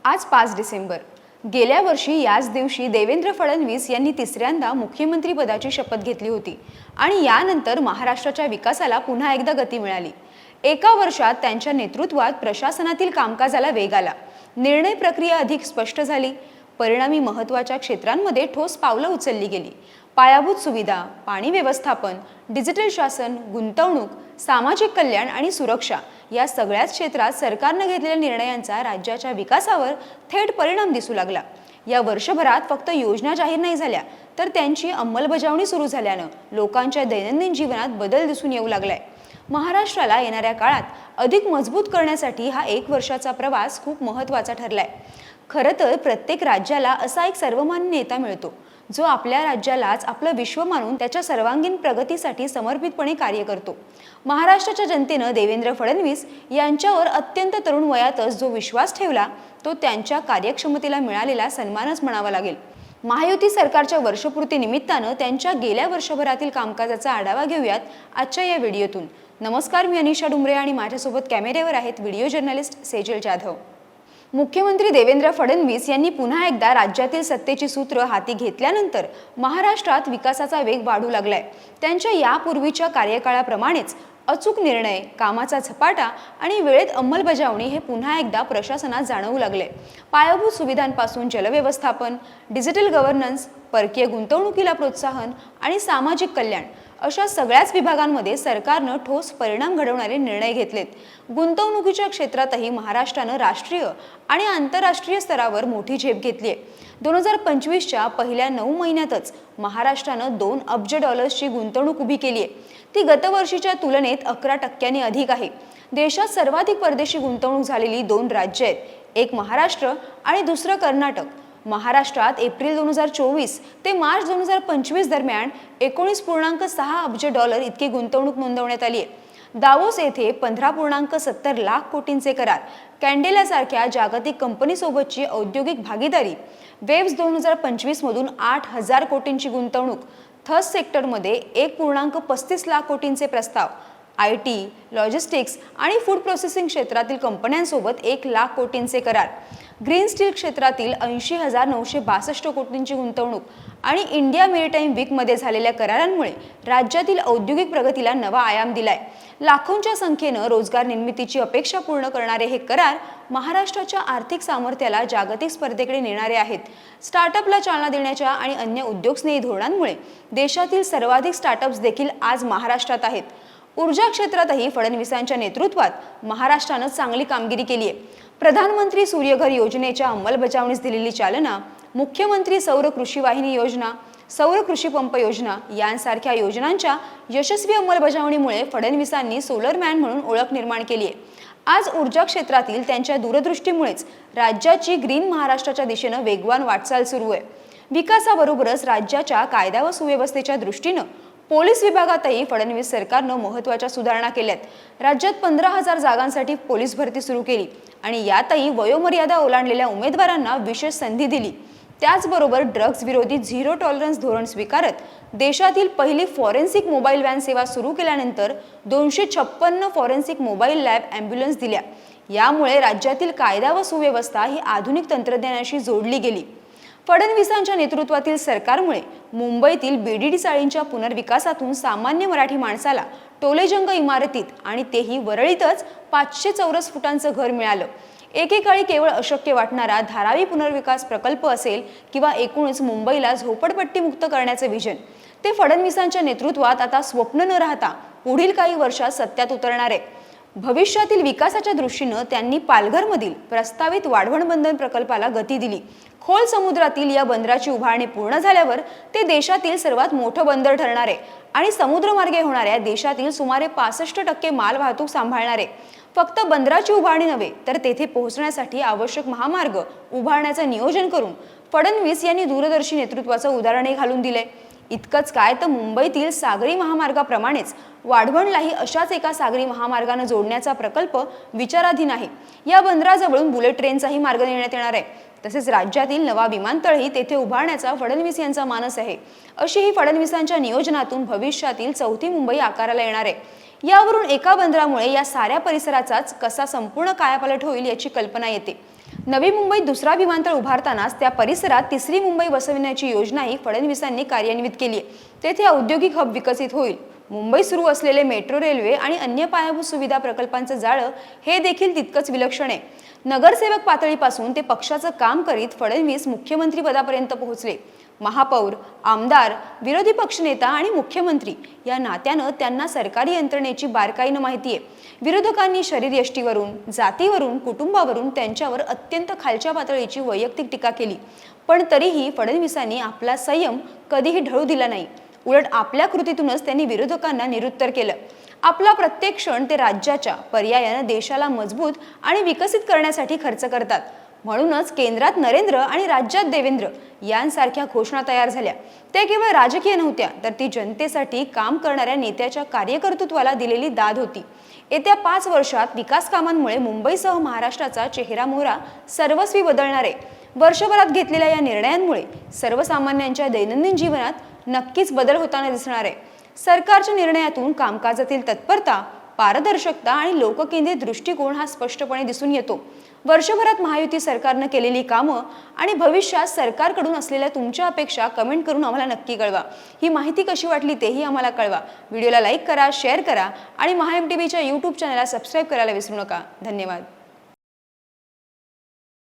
आज 5 डिसेंबर. गेल्या वर्षी याच दिवशी देवेंद्र फडणवीस यांनी तिसऱ्यांदा मुख्यमंत्री पदाची शपथ घेतली होती आणि यानंतर महाराष्ट्राच्या विकासाला पुन्हा एकदा गती मिळाली. एका वर्षात त्यांच्या नेतृत्वात प्रशासनातील कामकाजाला वेग आला, निर्णय प्रक्रिया अधिक स्पष्ट झाली, परिणामी महत्त्वाच्या क्षेत्रांमध्ये ठोस पावलं उचलली गेली. पायाभूत सुविधा, पाणी व्यवस्थापन, डिजिटल शासन, गुंतवणूक, सामाजिक कल्याण आणि सुरक्षा या सगळ्याच क्षेत्रात सरकारने घेतलेल्या निर्णयांचा राज्याच्या विकासावर थेट परिणाम दिसू लागला. या वर्षभरात फक्त योजना जाहीर नाही झाल्या, तर त्यांची अंमलबजावणी सुरू झाल्यानं लोकांच्या दैनंदिन जीवनात बदल दिसून येऊ लागलाय. महाराष्ट्राला येणाऱ्या काळात अधिक मजबूत करण्यासाठी हा 1 वर्षाचा प्रवास खूप महत्त्वाचा ठरलाय. खरं तर प्रत्येक राज्याला असा एक सर्वमान्य नेता मिळतो, जो आपल्या राज्यालाच आपलं विश्व मानून त्याच्या सर्वांगीण प्रगतीसाठी समर्पितपणे कार्य करतो. महाराष्ट्राच्या जनतेनं देवेंद्र फडणवीस यांच्यावर अत्यंत तरुण वयातच जो विश्वास ठेवला, तो त्यांच्या कार्यक्षमतेला मिळालेला सन्मानच म्हणावा लागेल. महायुती सरकारच्या वर्षपूर्ती निमित्तानं त्यांच्या गेल्या वर्षभरातील कामकाजाचा आढावा घेऊयात आजच्या या व्हिडिओतून. नमस्कार, मी अनिशा डुमरे आणि माझ्यासोबत कॅमेऱ्यावर आहेत व्हिडिओ जर्नलिस्ट सेजल जाधव. मुख्यमंत्री देवेंद्र फडणवीस यांनी पुन्हा एकदा राज्यातील सत्तेची सूत्र हाती घेतल्यानंतर महाराष्ट्रात विकासाचा वेग वाढू लागलाय. त्यांच्या यापूर्वीच्या कार्यकाळाप्रमाणेच अचूक निर्णय, कामाचा झपाटा आणि वेळेत अंमलबजावणी हे पुन्हा एकदा प्रशासनात जाणवू लागले. पायाभूत सुविधांपासून जलव्यवस्थापन, डिजिटल गव्हर्नन्स, परकीय गुंतवणुकीला प्रोत्साहन आणि सामाजिक कल्याण अशा सगळ्याच विभागांमध्ये सरकारनं ठोस परिणाम घडवणारे निर्णय घेतलेत. गुंतवणुकीच्या क्षेत्रातही महाराष्ट्रानं राष्ट्रीय आणि आंतरराष्ट्रीय स्तरावर मोठी झेप घेतली आहे. 2025च्या पहिल्या 9 महिन्यातच महाराष्ट्रानं $2 अब्ज ची गुंतवणूक उभी केली आहे. ती गतवर्षीच्या तुलनेत 11% अधिक आहे. देशात सर्वाधिक परदेशी गुंतवणूक झालेली 2 राज्य आहेत, एक महाराष्ट्र आणि दुसरं कर्नाटक. महाराष्ट्रात एप्रिल 2024 ते मार्च 2025 दरम्यान $19.6 अब्ज इतकी गुंतवणूक नोंदवण्यात आली आहे. दावोस येथे 15.70 लाख कोटींचे करार, कॅन्डेलासारख्या जागतिक कंपनीसोबतची औद्योगिक भागीदारी, वेव्स 2025 मधून 8,000 कोटींची गुंतवणूक, थर्स सेक्टरमध्ये 1.35 लाख कोटींचे प्रस्ताव, IT, लॉजिस्टिक्स आणि फूड प्रोसेसिंग क्षेत्रातील कंपन्यांसोबत 1 लाख कोटींचे करार, ग्रीन स्टील क्षेत्रातील 80,962 कोटींची गुंतवणूक आणि इंडिया मेरीटाईम वीकमध्ये झालेल्या करारांमुळे राज्यातील औद्योगिक प्रगतीला नवा आयाम दिलाय. लाखोंच्या संख्येनं रोजगार निर्मितीची अपेक्षा पूर्ण करणारे हे करार महाराष्ट्राच्या आर्थिक सामर्थ्याला जागतिक स्पर्धेकडे नेणारे आहेत. स्टार्टअपला चालना देण्याच्या आणि अन्य उद्योगस्नेही धोरणांमुळे देशातील सर्वाधिक स्टार्टअप्स देखील आज महाराष्ट्रात आहेत. ऊर्जा क्षेत्रातही फडणवीसांच्या नेतृत्वात महाराष्ट्रानं चांगली कामगिरी केली आहे. प्रधानमंत्री सूर्यघर योजनेच्या अंमलबजावणीस दिलेली चालना, मुख्यमंत्री सौर कृषी वाहिनी योजना, सौर कृषी पंप योजना यांसारख्या योजनांच्या यशस्वी अंमलबजावणीमुळे फडणवीसांनी सोलर मॅन म्हणून ओळख निर्माण केली आहे. आज ऊर्जा क्षेत्रातील त्यांच्या दूरदृष्टीमुळेच राज्याची ग्रीन महाराष्ट्राच्या दिशेनं वेगवान वाटचाल सुरू आहे. विकासाबरोबरच राज्याच्या कायदा व सुव्यवस्थेच्या दृष्टीनं पोलीस विभागातही फडणवीस सरकारनं महत्त्वाच्या सुधारणा केल्यात. राज्यात 15,000 जागांसाठी पोलीस भरती सुरू केली आणि यातही वयोमर्यादा ओलांडलेल्या उमेदवारांना विशेष संधी दिली. त्याचबरोबर ड्रग्ज विरोधी झिरो टॉलरन्स धोरण स्वीकारत देशातील पहिली फॉरेन्सिक मोबाईल व्हॅन सेवा सुरू केल्यानंतर 256 फॉरेन्सिक मोबाईल लॅब ॲम्ब्युलन्स दिल्या. यामुळे राज्यातील कायदा व सुव्यवस्था ही आधुनिक तंत्रज्ञानाशी जोडली गेली. फडणवीसांच्या नेतृत्वातील सरकारमुळे मुंबईतील BDD चाळींच्या पुनर्विकासातून सामान्य मराठी माणसाला टोलेजंग इमारतीत आणि तेही वरळीतच 500 चौरस फुटांचं घर मिळालं. एकेकाळी केवळ अशक्य वाटणारा धारावी पुनर्विकास प्रकल्प असेल किंवा एकूणच मुंबईला झोपडपट्टी मुक्त करण्याचे विजन, ते फडणवीसांच्या नेतृत्वात आता स्वप्न न राहता पुढील काही वर्षात सत्यात उतरणार आहे. भविष्यातील विकासाच्या दृष्टीनं त्यांनी पालघरमधील प्रस्तावित वाढवण बंदर प्रकल्पाला गती दिली. खोल समुद्रातील या बंदराची उभारणी पूर्ण झाल्यावर ते देशातील सर्वात मोठं बंदर ठरणार आहे आणि समुद्रमार्गे होणाऱ्या देशातील सुमारे 65% माल वाहतूक सांभाळणार आहे. फक्त बंदराची उभारणी नव्हे, तर तेथे पोहोचण्यासाठी आवश्यक महामार्ग उभारण्याचं नियोजन करून फडणवीस यांनी दूरदर्शी नेतृत्वाचं उदाहरणही घालून दिले. इतकंच काय, तर मुंबईतील सागरी महामार्गाप्रमाणेच वाढवणलाही अशाच एका सागरी महामार्गाने जोडण्याचा प्रकल्प विचाराधीन आहे. या बंदराजवळून बुलेट ट्रेनचाही मार्ग नेण्यात येणार आहे. तसेच राज्यातील नवा विमानतळही तेथे उभारण्याचा फडणवीस यांचा मानस आहे. अशी ही फडणवीसांच्या नियोजनातून भविष्यातील 4थी मुंबई आकाराला येणार आहे. यावरून एका बंदरामुळे या साऱ्या परिसराचाच कसा संपूर्ण कायापालट होईल याची कल्पना येते. नवी मुंबईत दुसरा विमानतळ उभारतानाच त्या परिसरात तिसरी मुंबई बसविण्याची योजनाही फडणवीसांनी कार्यान्वित केली आहे। तेथे औद्योगिक हब विकसित होईल। मुंबई सुरू असलेले मेट्रो रेल्वे आणि अन्य पायाभूत सुविधा प्रकल्पांचं जाळं हे देखील तितकंच विलक्षण आहे। नगरसेवक पातळीपासून ते पक्षाचं काम करीत फडणवीस मुख्यमंत्री पदापर्यंत पोहोचले। महापौर, आमदार, विरोधी पक्षनेता आणि मुख्यमंत्री या नात्यानं त्यांना सरकारी यंत्रणेची बारकाईनं माहिती आहे। विरोधकांनी शरीरयष्टीवरून, जातीवरून, कुटुंबावरून त्यांच्यावर अत्यंत खालच्या पातळीची वैयक्तिक टीका केली, पण तरीही फडणवीसांनी आपला संयम कधीही ढळू दिला नाही। उलट आपल्या कृतीतूनच त्यांनी विरोधकांना निरुत्तर केलं। आपला प्रत्येक क्षण ते राज्याच्या, पर्यायानं देशाला मजबूत आणि विकसित करण्यासाठी खर्च करतात। म्हणूनच केंद्रात नरेंद्र आणि राज्यात देवेंद्र यांसारख्या घोषणा तयार झाल्या। ते केवळ राजकीय नव्हत्या, तर ती जनतेसाठी काम करणाऱ्या नेत्याच्या कार्यकर्तृत्वाला दिलेली दाद होती। येत्या 5 वर्षात विकास कामांमुळे मुंबईसह महाराष्ट्राचा चेहरा-मोहरा सर्वस्वी बदलणार आहे। वर्षभरात घेतलेल्या या निर्णयांमुळे सर्वसामान्यांच्या दैनंदिन जीवनात नक्कीच बदल होताना दिसणार आहे। सरकारच्या निर्णयातून कामकाजातील तत्परता, पारदर्शकता आणि लोककेंद्रित दृष्टिकोन हा स्पष्टपणे दिसून येतो। वर्षभरात महायुती सरकारनं केलेली कामं आणि भविष्यात सरकारकडून असलेल्या तुमच्या अपेक्षा कमेंट करून आम्हाला नक्की कळवा। ही माहिती कशी वाटली तेही आम्हाला कळवा। व्हिडिओला लाईक करा, शेअर करा आणि MHA MTVच्या YouTube चॅनलला सबस्क्राईब करायला विसरू नका। धन्यवाद।